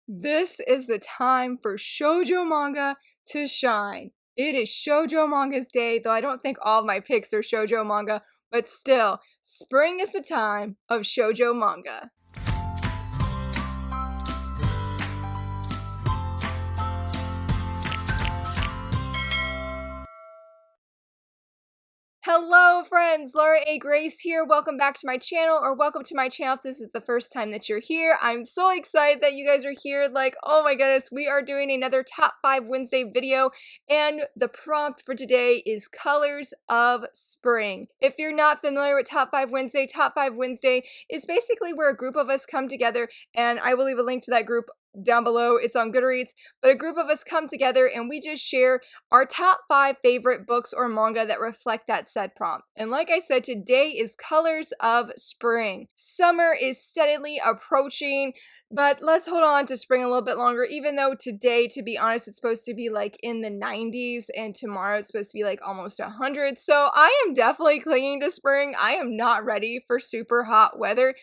This is the time for shoujo manga to shine. It is shoujo manga's day, though I don't think all of my picks are shoujo manga, but still, spring is the time of shoujo manga. Hello friends, Laura A. Grace here. Welcome back to my channel, or welcome to my channel if this is the first time that you're here. I'm so excited that you guys are here. Like, oh my goodness, we are doing another Top 5 Wednesday video, and the prompt for today is Colors of Spring. If you're not familiar with Top 5 Wednesday is basically where a group of us come together, and I will leave a link to that group down below. It's on Goodreads, but a group of us come together and we just share our top 5 favorite books or manga that reflect that said prompt. And like I said, today is Colors of Spring. Summer is steadily approaching, but let's hold on to spring a little bit longer, even though today, to be honest, it's supposed to be like in the 90s and tomorrow it's supposed to be like almost 100. So I am definitely clinging to spring. I am not ready for super hot weather.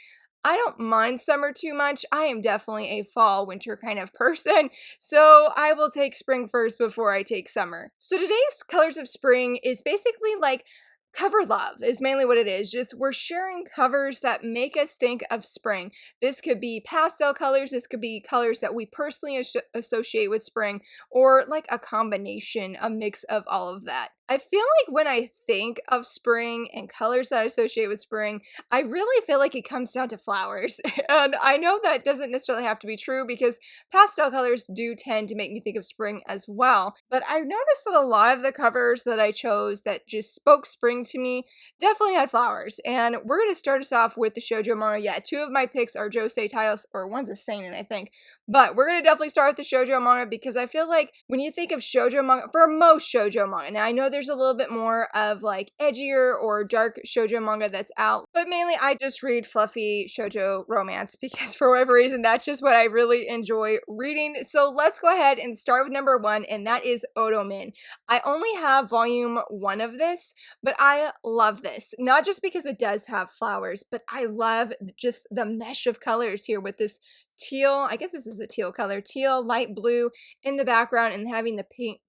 I don't mind summer too much. I am definitely a fall winter kind of person, so I will take spring first before I take summer. So today's Colors of Spring is basically like cover love is mainly what it is. Just we're sharing covers that make us think of spring. This could be pastel colors, this could be colors that we personally associate with spring, or like a combination, a mix of all of that. I feel like when I think of spring and colors that I associate with spring, I really feel like it comes down to flowers. And I know that doesn't necessarily have to be true because pastel colors do tend to make me think of spring as well. But I've noticed that a lot of the covers that I chose that just spoke spring to me definitely had flowers. And we're going to start us off with the shoujo manga. Yeah, 2 of my picks are josei titles, or one's a seinen, I think. But we're going to definitely start with the shoujo manga because I feel like when you think of shoujo manga, for most shoujo manga, now I know there's a little bit more of like edgier or dark shoujo manga that's out, but mainly I just read fluffy shoujo romance because for whatever reason, that's just what I really enjoy reading. So let's go ahead and start with number 1, and that is Otomin. I only have volume 1 of this, but I love this. Not just because it does have flowers, but I love just the mesh of colors here with this teal, I guess this is a teal color, teal, light blue in the background, and having the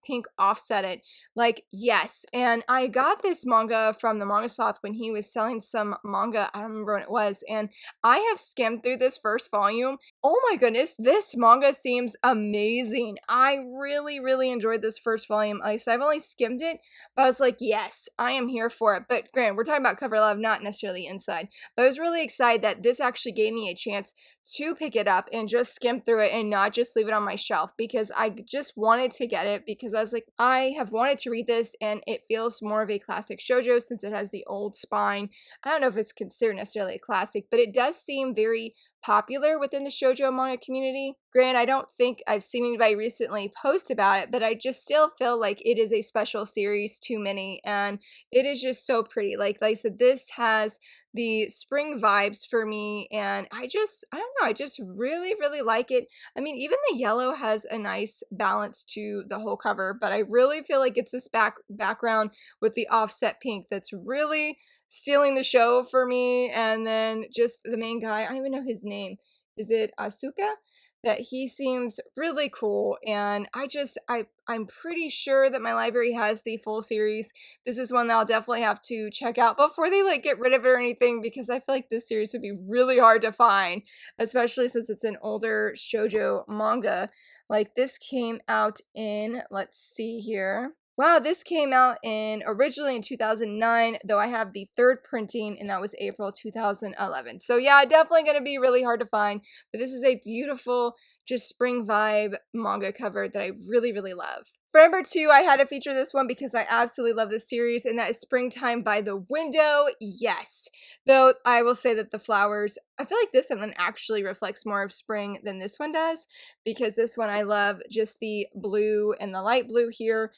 pink offset it. Like, yes. And I got this manga from the Manga Sloth when he was selling some manga. I don't remember when it was. And I have skimmed through this first volume. Oh my goodness, this manga seems amazing. I really, really enjoyed this first volume. At least I've only skimmed it, but I was like, yes, I am here for it. But granted, we're talking about CoverLove, not necessarily inside. But I was really excited that this actually gave me a chance to pick it up and just skim through it and not just leave it on my shelf, because I just wanted to get it because I was like, I have wanted to read this and it feels more of a classic shoujo since it has the old spine. I don't know if it's considered necessarily a classic, but it does seem very popular within the shoujo manga community. Granted, I don't think I've seen anybody recently post about it, but I just still feel like it is a special series to many, and it is just so pretty. Like I said, this has the spring vibes for me, and I don't know, I just really, really like it. I mean, even the yellow has a nice balance to the whole cover, but I really feel like it's this background with the offset pink that's really stealing the show for me. And then just the main guy, I don't even know his name. Is it Asuka? That he seems really cool, and I'm pretty sure that my library has the full series. This is one that I'll definitely have to check out before they like get rid of it or anything, because I feel like this series would be really hard to find, especially since it's an older shoujo manga. Like, this came out in, let's see here. Wow, this came out originally in 2009, though I have the 3rd printing, and that was April 2011. So yeah, definitely going to be really hard to find, but this is a beautiful, just spring vibe manga cover that I really, really love. For number 2, I had to feature this one because I absolutely love this series, and that is Springtime by the Window. Yes. Though I will say that the flowers, I feel like this one actually reflects more of spring than this one does, because this one I love just the blue and the light blue here,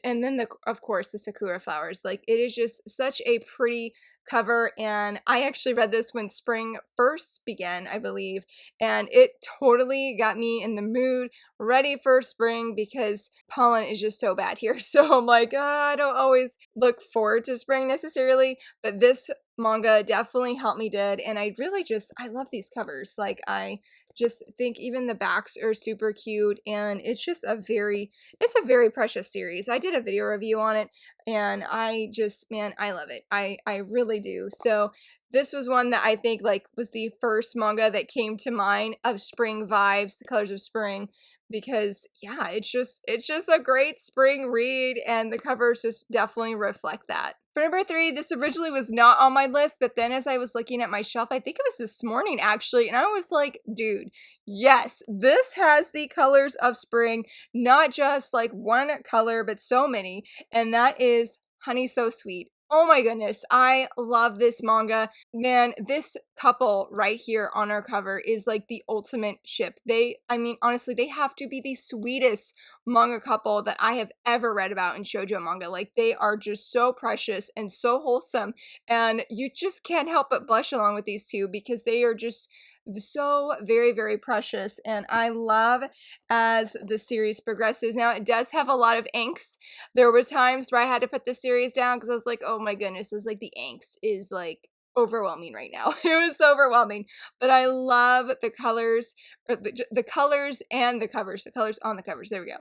and then of course the sakura flowers. Like, it is just such a pretty cover, and I actually read this when spring first began, I believe, and it totally got me in the mood, ready for spring, because pollen is just so bad here. So I'm like, I don't always look forward to spring necessarily, but this manga definitely helped me and I really I love these covers. Like, I just think even the backs are super cute, and it's just it's a very precious series. I did a video review on it, and I just, man, I love it. I really do. So this was one that I think like was the first manga that came to mind of spring vibes, the colors of spring, because yeah, it's just a great spring read, and the covers just definitely reflect that. For number 3, this originally was not on my list, but then as I was looking at my shelf, I think it was this morning actually, and I was like, dude, yes, this has the colors of spring, not just like one color, but so many, and that is Honey So Sweet. Oh my goodness, I love this manga. Man, this couple right here on our cover is like the ultimate ship. I mean, honestly, they have to be the sweetest manga couple that I have ever read about in shoujo manga. Like, they are just so precious and so wholesome, and you just can't help but blush along with these two because they are just so very, very precious, and I love as the series progresses. Now, it does have a lot of angst. There were times where I had to put the series down because I was like, oh my goodness, it's like the angst is like overwhelming right now. It was so overwhelming, but I love the colors, or the colors and the covers, the colors on the covers. There we go.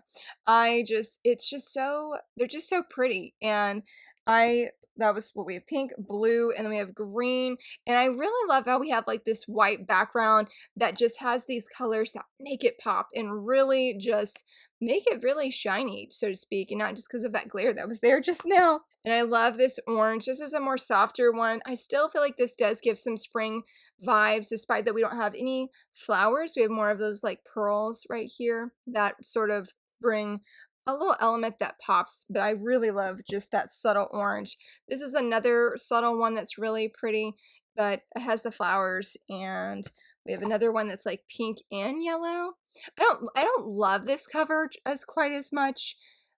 It's just so, they're just so pretty, and that was what we have: pink, blue, and then we have green. And I really love how we have like this white background that just has these colors that make it pop and really just make it really shiny, so to speak, and not just because of that glare that was there just now. And I love this orange. This is a more softer one. I still feel like this does give some spring vibes, despite that we don't have any flowers. We have more of those like pearls right here that sort of bring a little element that pops, but I really love just that subtle orange. This is another subtle one that's really pretty, but it has the flowers, and we have another one that's like pink and yellow. I don't love this cover as quite as much.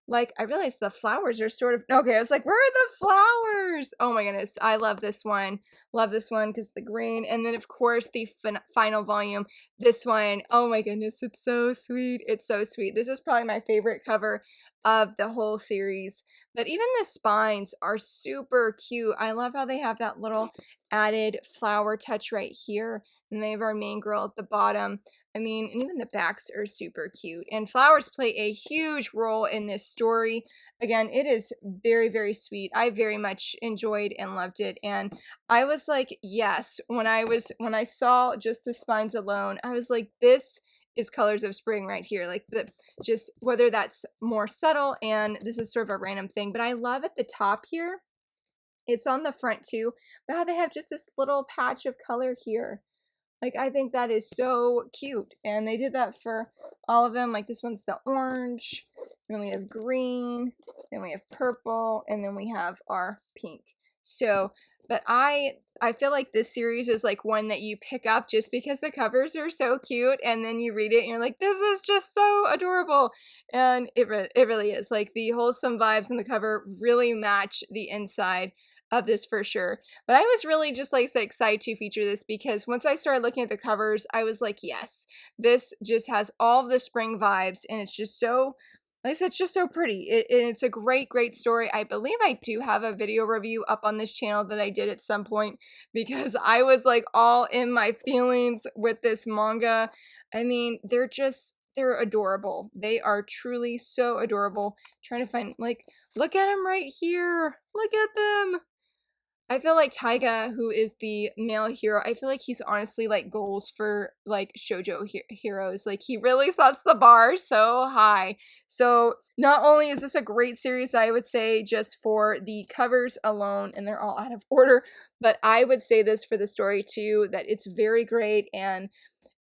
Like, I realized the flowers are sort of okay. I was like, where are the flowers? Oh my goodness, I love this one. Love this one because the green, and then of course the final volume. This one, oh my goodness, it's so sweet. It's so sweet. This is probably my favorite cover of the whole series. But even the spines are super cute. I love how they have that little added flower touch right here, and they have our main girl at the bottom. I mean, and even the backs are super cute. And flowers play a huge role in this story. Again, it is very, very sweet. I very much enjoyed and loved it. And I was like, yes, when I saw just the spines alone, I was like, this is colors of spring right here. Like, just whether that's more subtle, and this is sort of a random thing, but I love at the top here, it's on the front too, but how they have just this little patch of color here. Like, I think that is so cute, and they did that for all of them. Like, this one's the orange, and then we have green, then we have purple, and then we have our pink. So, but I feel like this series is like one that you pick up just because the covers are so cute, and then you read it and you're like, this is just so adorable. And it really is. Like, the wholesome vibes in the cover really match the inside of this for sure. But I was really just like so excited to feature this because once I started looking at the covers, I was like, yes, this just has all of the spring vibes, and it's just so, like I said, it's just so pretty. It's a great, great story. I believe I do have a video review up on this channel that I did at some point because I was like all in my feelings with this manga. I mean, they're adorable. They are truly so adorable. Trying to find, like, look at them right here. Look at them. I feel like Taiga, who is the male hero, I feel like he's honestly like goals for like shoujo heroes. Like, he really sets the bar so high. So not only is this a great series, I would say just for the covers alone, and they're all out of order, but I would say this for the story too, that it's very great, and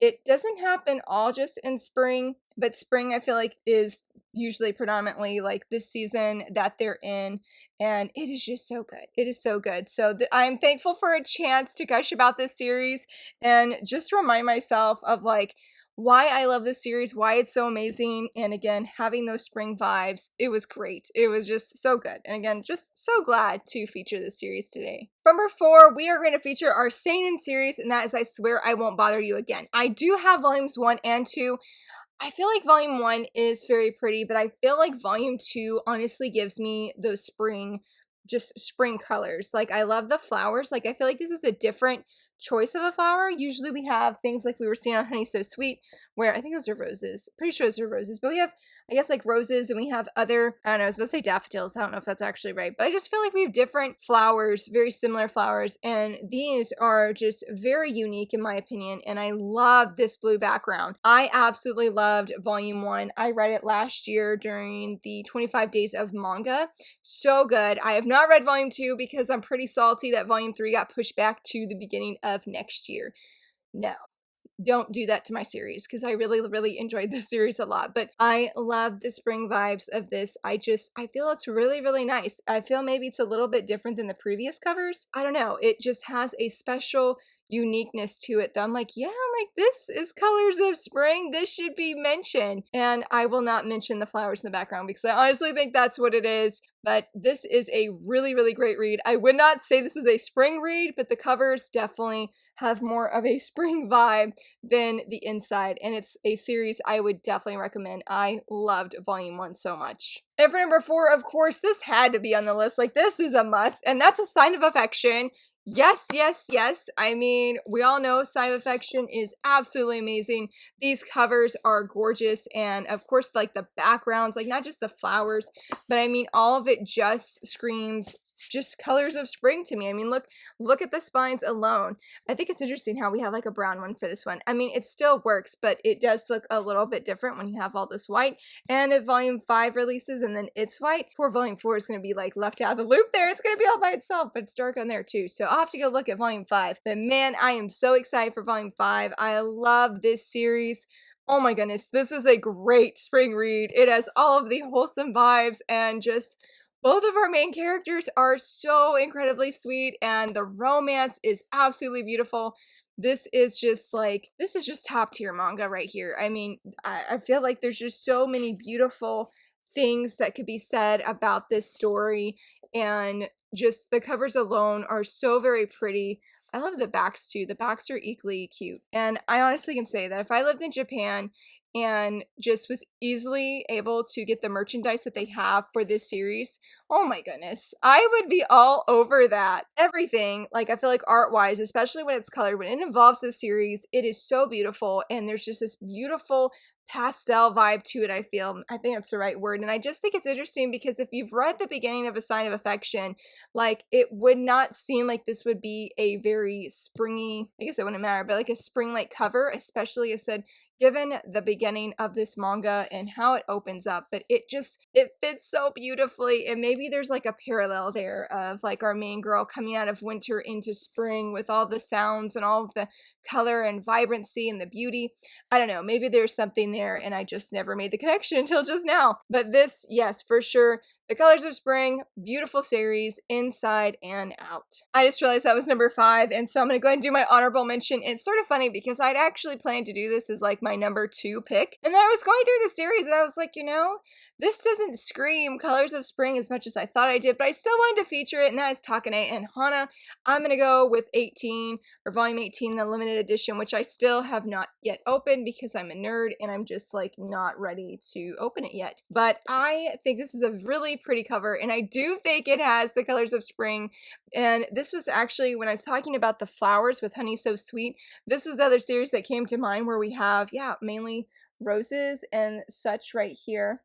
it doesn't happen all just in spring, but spring I feel like is usually predominantly like this season that they're in, and it is just so good. It is so good. So I'm thankful for a chance to gush about this series and just remind myself of like why I love this series, why it's so amazing, and again, having those spring vibes, it was great. It was just so good. And again, just so glad to feature this series today. Number 4, we are going to feature our seinen series, and that is I Swear I Won't Bother You Again. I do have volumes 1 and 2. I feel like volume 1 is very pretty, but I feel like volume 2 honestly gives me those spring colors. Like, I love the flowers. Like, I feel like this is a different choice of a flower. Usually we have things like we were seeing on Honey So Sweet, where I think those are roses. Pretty sure those are roses, but we have, I guess, like roses, and we have other, I don't know, I was supposed to say daffodils. I don't know if that's actually right, but I just feel like we have different flowers, very similar flowers, and these are just very unique in my opinion, and I love this blue background. I absolutely loved volume 1. I read it last year during the 25 days of manga. So good. I have not read volume 2 because I'm pretty salty that volume 3 got pushed back to the beginning of next year. No, don't do that to my series, because I really enjoyed this series a lot. But I love the spring vibes of this. I feel it's really nice. I feel maybe it's a little bit different than the previous covers. I don't know. It just has a special uniqueness to it that I'm like, yeah, I'm like, this is Colors of Spring. This should be mentioned. And I will not mention the flowers in the background because I honestly think that's what it is. But this is a really great read. I would not say this is a spring read, but the covers definitely have more of a spring vibe than the inside. And it's a series I would definitely recommend. I loved volume 1 so much. And for number 4, of course, this had to be on the list. Like, this is a must, and that's A Sign of Affection. Yes. I mean, we all know Sign of Affection is absolutely amazing. These covers are gorgeous, and of course, like the backgrounds, like not just the flowers, but I mean, all of it just screams just Colors of Spring to me. I mean, look at the spines alone. I think it's interesting how we have like a brown one for this one. I mean, it still works, but it does look a little bit different when you have all this white. And if volume 5 releases and then it's white, poor volume 4 is going to be like left out of the loop there. It's going to be all by itself, but it's dark on there too. So I'll have to go look at volume 5. But man, I am so excited for volume 5. I love this series. Oh my goodness, this is a great spring read. It has all of the wholesome vibes, and just both of our main characters are so incredibly sweet, and the romance is absolutely beautiful. This is just top tier manga right here. I mean, I feel like there's just so many beautiful things that could be said about this story, and just the covers alone are so very pretty. I love the backs too. The backs are equally cute. And I honestly can say that if I lived in Japan and just was easily able to get the merchandise that they have for this series, oh my goodness, I would be all over that. Everything, like I feel like art-wise, especially when it's colored, when it involves this series, it is so beautiful, and there's just this beautiful pastel vibe to it. I think that's the right word. And I just think it's interesting because if you've read the beginning of A Sign of Affection, like, it would not seem like this would be a very springy, I guess it wouldn't matter, but like a spring-like cover, especially as said, given the beginning of this manga and how it opens up. But it fits so beautifully, and maybe there's like a parallel there of like our main girl coming out of winter into spring with all the sounds and all of the color and vibrancy and the beauty. I don't know, maybe there's something there and I just never made the connection until just now. But this, yes, for sure, The Colors of Spring, beautiful series, inside and out. I just realized that was number 5, and so I'm going to go ahead and do my honorable mention. It's sort of funny because I'd actually planned to do this as like my number 2 pick, and then I was going through the series and I was like, you know, this doesn't scream Colors of Spring as much as I thought I did, but I still wanted to feature it, and that is Takane and Hana. I'm going to go with 18, or volume 18, the limited edition, which I still have not yet opened because I'm a nerd and I'm just like not ready to open it yet. But I think this is a really pretty cover, and I do think it has the Colors of Spring. And this was actually, when I was talking about the flowers with Honey So Sweet, this was the other series that came to mind where we have, yeah, mainly roses and such right here.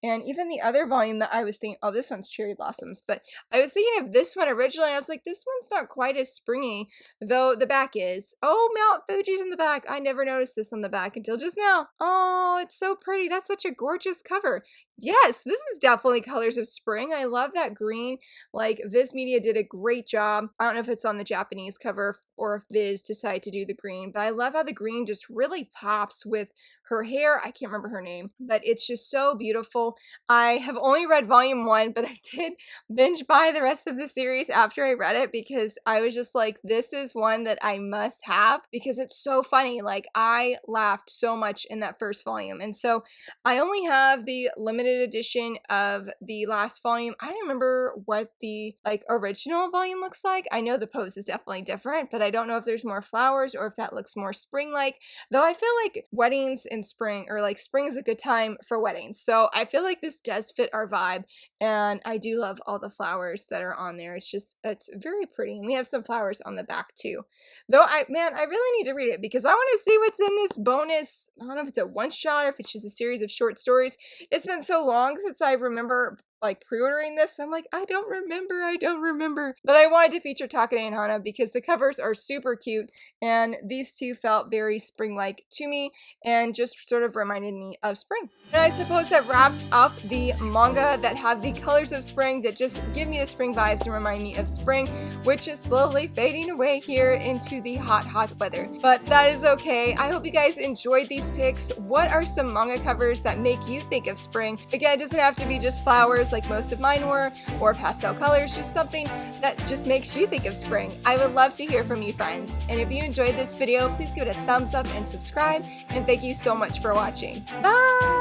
And even the other volume that I was thinking, oh, this one's Cherry Blossoms, but I was thinking of this one originally, and I was like, this one's not quite as springy, though the back is. Oh, Mount Fuji's in the back. I never noticed this on the back until just now. Oh, it's so pretty. That's such a gorgeous cover. Yes, this is definitely Colors of Spring. I love that green. Like, Viz Media did a great job. I don't know if it's on the Japanese cover or if Viz decided to do the green, but I love how the green just really pops with her hair. I can't remember her name, but it's just so beautiful. I have only read volume 1, but I did binge buy the rest of the series after I read it because I was just like, this is one that I must have because it's so funny. Like, I laughed so much in that first volume. And so I only have the limited edition of the last volume. I don't remember what the like original volume looks like. I know the pose is definitely different, but I don't know if there's more flowers or if that looks more spring-like. Though I feel like weddings in spring, or like spring is a good time for weddings. So I feel feel like this does fit our vibe, and I do love all the flowers that are on there. It's very pretty, and we have some flowers on the back too. Though I really need to read it because I want to see what's in this bonus. I don't know if it's a one-shot or if it's just a series of short stories. It's been so long since I remember like pre-ordering this. I'm like, I don't remember. But I wanted to feature Takane and Hana because the covers are super cute, and these two felt very spring-like to me and just sort of reminded me of spring. And I suppose that wraps up the manga that have the colors of spring that just give me the spring vibes and remind me of spring, which is slowly fading away here into the hot weather. But that is okay. I hope you guys enjoyed these picks. What are some manga covers that make you think of spring? Again, it doesn't have to be just flowers like most of mine were, or pastel colors, just something that just makes you think of spring. I would love to hear from you, friends. And if you enjoyed this video, please give it a thumbs up and subscribe. And thank you so much for watching. Bye!